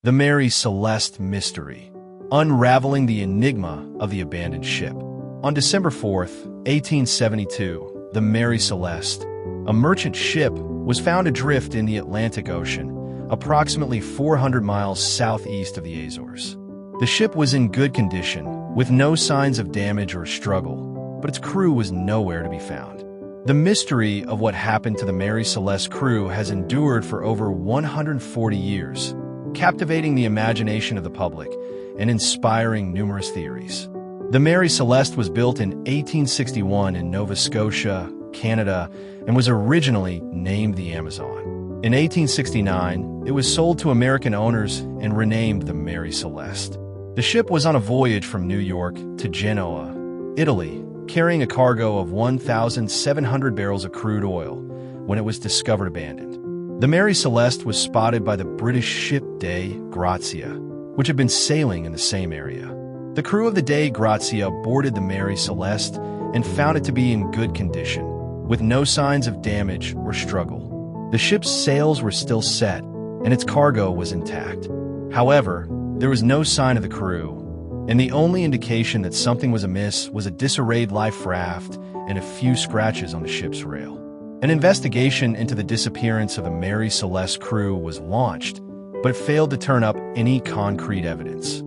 The Mary Celeste mystery, unraveling the enigma of the abandoned ship. On December 4th, 1872, the Mary Celeste, a merchant ship, was found adrift in the Atlantic Ocean, approximately 400 miles southeast of the Azores. The ship was in good condition, with no signs of damage or struggle, but its crew was nowhere to be found. The mystery of what happened to the Mary Celeste crew has endured for over 140 years, captivating the imagination of the public and inspiring numerous theories. The Mary Celeste was built in 1861 in Nova Scotia, Canada, and was originally named the Amazon. In 1869, it was sold to American owners and renamed the Mary Celeste. The ship was on a voyage from New York to Genoa, Italy, carrying a cargo of 1,700 barrels of crude oil when it was discovered abandoned. The Mary Celeste was spotted by the British ship Dei Grazia, which had been sailing in the same area. The crew of the Dei Grazia boarded the Mary Celeste and found it to be in good condition, with no signs of damage or struggle. The ship's sails were still set, and its cargo was intact. However, there was no sign of the crew, and the only indication that something was amiss was a disarrayed life raft and a few scratches on the ship's rail. An investigation into the disappearance of the Mary Celeste crew was launched, but it failed to turn up any concrete evidence.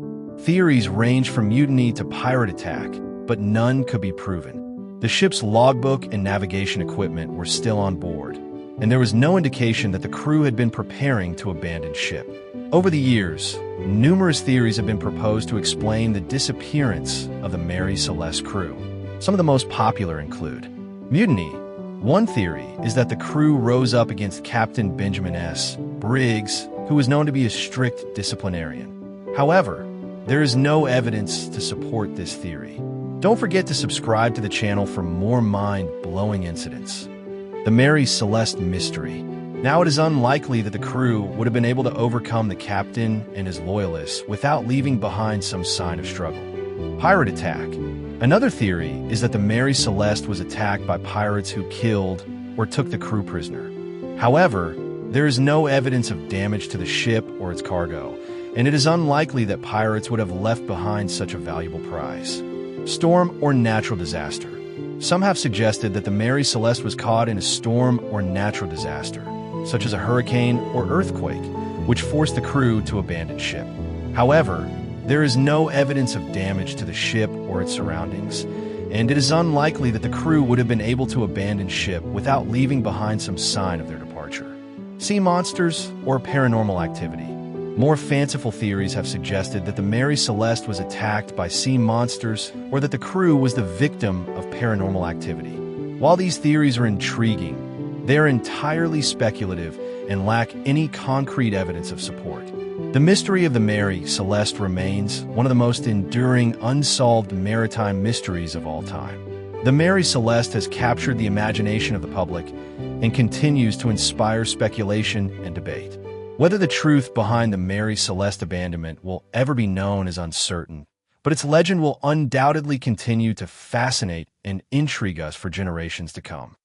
Theories ranged from mutiny to pirate attack, but none could be proven. The ship's logbook and navigation equipment were still on board, and there was no indication that the crew had been preparing to abandon ship. Over the years, numerous theories have been proposed to explain the disappearance of the Mary Celeste crew. Some of the most popular include mutiny. One theory is that the crew rose up against Captain Benjamin S. Briggs, who was known to be a strict disciplinarian. However, there is no evidence to support this theory. Don't forget to subscribe to the channel for more mind-blowing incidents. The Mary Celeste mystery. Now it is unlikely that the crew would have been able to overcome the captain and his loyalists without leaving behind some sign of struggle. Pirate attack. Another theory is that the Mary Celeste was attacked by pirates who killed or took the crew prisoner. However, there is no evidence of damage to the ship or its cargo, and it is unlikely that pirates would have left behind such a valuable prize. Storm or natural disaster. Some have suggested that the Mary Celeste was caught in a storm or natural disaster, such as a hurricane or earthquake, which forced the crew to abandon ship. However, there is no evidence of damage to the ship or its surroundings, and it is unlikely that the crew would have been able to abandon ship without leaving behind some sign of their departure. Sea monsters or paranormal activity. More fanciful theories have suggested that the Mary Celeste was attacked by sea monsters or that the crew was the victim of paranormal activity. While these theories are intriguing, they are entirely speculative and lack any concrete evidence of support. The mystery of the Mary Celeste remains one of the most enduring unsolved maritime mysteries of all time. The Mary Celeste has captured the imagination of the public and continues to inspire speculation and debate. Whether the truth behind the Mary Celeste abandonment will ever be known is uncertain, but its legend will undoubtedly continue to fascinate and intrigue us for generations to come.